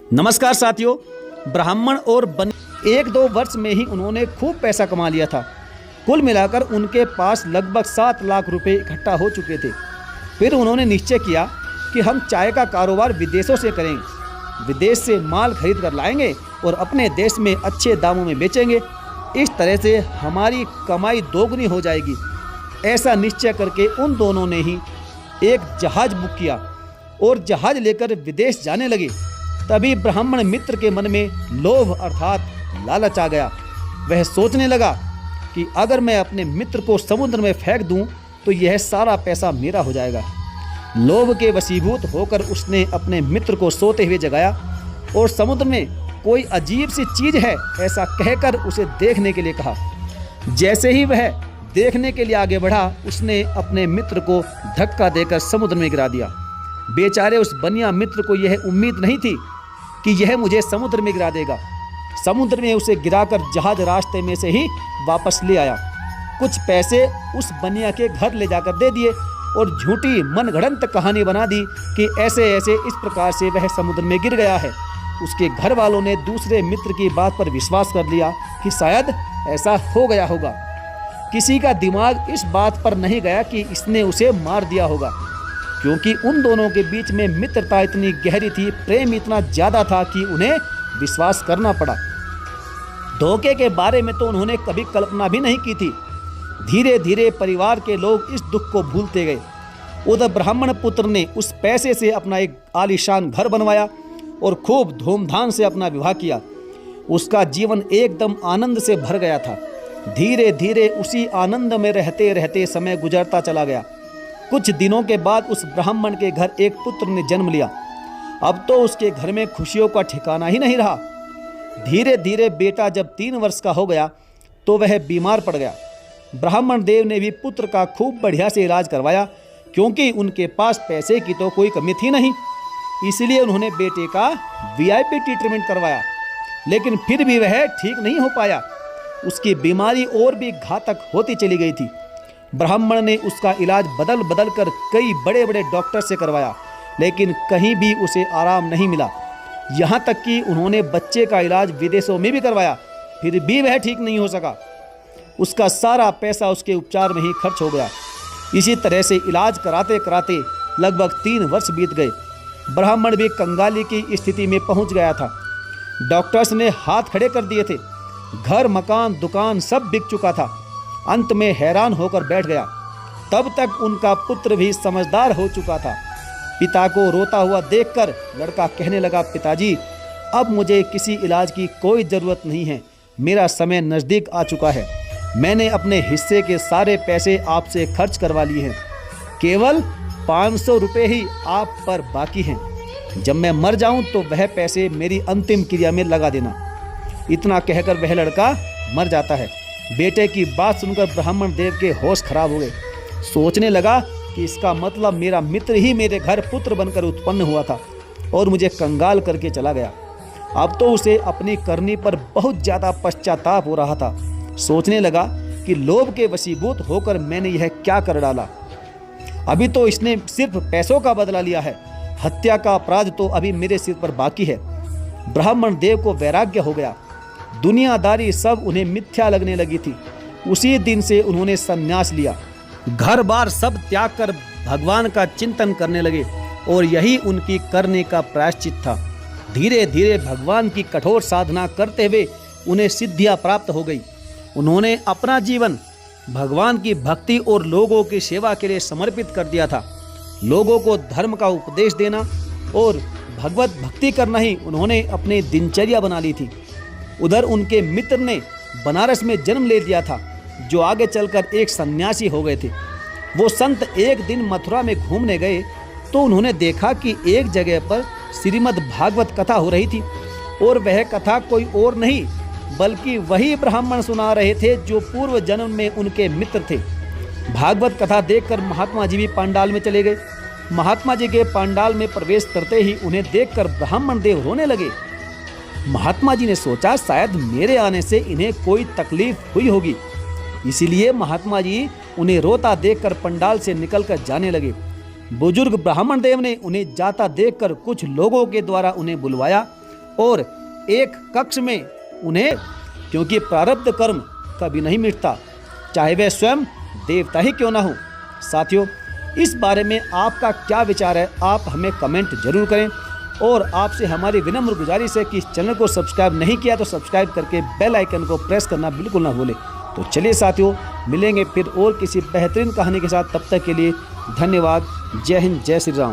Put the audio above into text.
नमस्कार साथियों। ब्राह्मण और बनिया 1-2 वर्ष में ही उन्होंने खूब पैसा कमा लिया था। कुल मिलाकर उनके पास लगभग 7 लाख रुपए इकट्ठा हो चुके थे। फिर उन्होंने निश्चय किया कि हम चाय का कारोबार विदेशों से करेंगे, विदेश से माल खरीद कर लाएंगे और अपने देश में अच्छे दामों में बेचेंगे। इस तरह से हमारी कमाई दोगुनी हो जाएगी। ऐसा निश्चय करके उन दोनों ने ही एक जहाज़ बुक किया और जहाज़ लेकर विदेश जाने लगे। तभी ब्राह्मण मित्र के मन में लोभ अर्थात लालच आ गया। वह सोचने लगा कि अगर मैं अपने मित्र को समुद्र में फेंक दूं तो यह सारा पैसा मेरा हो जाएगा। लोभ के वशीभूत होकर उसने अपने मित्र को सोते हुए जगाया और समुद्र में कोई अजीब सी चीज़ है ऐसा कहकर उसे देखने के लिए कहा। जैसे ही वह देखने के लिए आगे बढ़ा, उसने अपने मित्र को धक्का देकर समुद्र में गिरा दिया। बेचारे उस बनिया मित्र को यह उम्मीद नहीं थी कि यह मुझे समुद्र में गिरा देगा। समुद्र में उसे गिराकर जहाज रास्ते में से ही वापस ले आया। कुछ पैसे उस बनिया के घर ले जाकर दे दिए और झूठी मनगढ़ंत कहानी बना दी कि ऐसे ऐसे इस प्रकार से वह समुद्र में गिर गया है। उसके घर वालों ने दूसरे मित्र की बात पर विश्वास कर लिया कि शायद ऐसा हो गया होगा। किसी का दिमाग इस बात पर नहीं गया कि इसने उसे मार दिया होगा, क्योंकि उन दोनों के बीच में मित्रता इतनी गहरी थी, प्रेम इतना ज़्यादा था कि उन्हें विश्वास करना पड़ा। धोखे के बारे में तो उन्होंने कभी कल्पना भी नहीं की थी। धीरे धीरे परिवार के लोग इस दुख को भूलते गए। उधर ब्राह्मण पुत्र ने उस पैसे से अपना एक आलीशान घर बनवाया और खूब धूमधाम से अपना विवाह किया। उसका जीवन एकदम आनंद से भर गया था। धीरे धीरे उसी आनंद में रहते रहते समय गुजरता चला गया। कुछ दिनों के बाद उस ब्राह्मण के घर एक पुत्र ने जन्म लिया। अब तो उसके घर में खुशियों का ठिकाना ही नहीं रहा। धीरे धीरे बेटा जब 3 वर्ष का हो गया तो वह बीमार पड़ गया। ब्राह्मण देव ने भी पुत्र का खूब बढ़िया से इलाज करवाया, क्योंकि उनके पास पैसे की तो कोई कमी थी नहीं। इसलिए उन्होंने बेटे का VIP ट्रीटमेंट करवाया, लेकिन फिर भी वह ठीक नहीं हो पाया। उसकी बीमारी और भी घातक होती चली गई थी। ब्राह्मण ने उसका इलाज बदल बदल कर कई बड़े बड़े डॉक्टर से करवाया, लेकिन कहीं भी उसे आराम नहीं मिला। यहाँ तक कि उन्होंने बच्चे का इलाज विदेशों में भी करवाया, फिर भी वह ठीक नहीं हो सका। उसका सारा पैसा उसके उपचार में ही खर्च हो गया। इसी तरह से इलाज कराते कराते लगभग 3 वर्ष बीत गए। ब्राह्मण भी कंगाली की स्थिति में पहुँच गया था। डॉक्टर्स ने हाथ खड़े कर दिए थे। घर मकान दुकान सब बिक चुका था। अंत में हैरान होकर बैठ गया। तब तक उनका पुत्र भी समझदार हो चुका था। पिता को रोता हुआ देखकर लड़का कहने लगा, पिताजी, अब मुझे किसी इलाज की कोई ज़रूरत नहीं है। मेरा समय नज़दीक आ चुका है। मैंने अपने हिस्से के सारे पैसे आपसे खर्च करवा लिए हैं। केवल 500 रुपये ही आप पर बाकी हैं। जब मैं मर जाऊं तो वह पैसे मेरी अंतिम क्रिया में लगा देना। इतना कहकर वह लड़का मर जाता है। बेटे की बात सुनकर ब्राह्मण देव के होश खराब हो गए। सोचने लगा कि इसका मतलब मेरा मित्र ही मेरे घर पुत्र बनकर उत्पन्न हुआ था और मुझे कंगाल करके चला गया। अब तो उसे अपनी करनी पर बहुत ज़्यादा पश्चाताप हो रहा था। सोचने लगा कि लोभ के वशीभूत होकर मैंने यह क्या कर डाला। अभी तो इसने सिर्फ पैसों का बदला लिया है, हत्या का अपराध तो अभी मेरे सिर पर बाकी है। ब्राह्मण देव को वैराग्य हो गया। दुनियादारी सब उन्हें मिथ्या लगने लगी थी। उसी दिन से उन्होंने संन्यास लिया। घर बार सब त्याग कर भगवान का चिंतन करने लगे और यही उनकी करने का प्रायश्चित था। धीरे धीरे भगवान की कठोर साधना करते हुए उन्हें सिद्धियां प्राप्त हो गई। उन्होंने अपना जीवन भगवान की भक्ति और लोगों की सेवा के लिए समर्पित कर दिया था। लोगों को धर्म का उपदेश देना और भगवत भक्ति करना ही उन्होंने अपनी दिनचर्या बना ली थी। उधर उनके मित्र ने बनारस में जन्म ले लिया था, जो आगे चलकर एक सन्यासी हो गए थे। वो संत एक दिन मथुरा में घूमने गए तो उन्होंने देखा कि एक जगह पर श्रीमद् भागवत कथा हो रही थी और वह कथा कोई और नहीं बल्कि वही ब्राह्मण सुना रहे थे जो पूर्व जन्म में उनके मित्र थे। भागवत कथा देखकर महात्मा जी भी पंडाल में चले गए। महात्मा जी के पंडाल में प्रवेश करते ही उन्हें देखकर ब्राह्मण देव रोने लगे। महात्मा जी ने सोचा शायद मेरे आने से इन्हें कोई तकलीफ हुई होगी, इसीलिए महात्मा जी उन्हें रोता देखकर पंडाल से निकलकर जाने लगे। बुजुर्ग ब्राह्मण देव ने उन्हें जाता देखकर कुछ लोगों के द्वारा उन्हें बुलवाया और एक कक्ष में उन्हें, क्योंकि प्रारब्ध कर्म कभी नहीं मिटता, चाहे वह स्वयं देवता ही क्यों ना हो। साथियों, इस बारे में आपका क्या विचार है, आप हमें कमेंट जरूर करें। और आपसे हमारी विनम्र गुजारिश है कि इस चैनल को सब्सक्राइब नहीं किया तो सब्सक्राइब करके बेल आइकन को प्रेस करना बिल्कुल ना भूलें। तो चलिए साथियों, मिलेंगे फिर और किसी बेहतरीन कहानी के साथ। तब तक के लिए धन्यवाद। जय हिंद, जय श्री राम।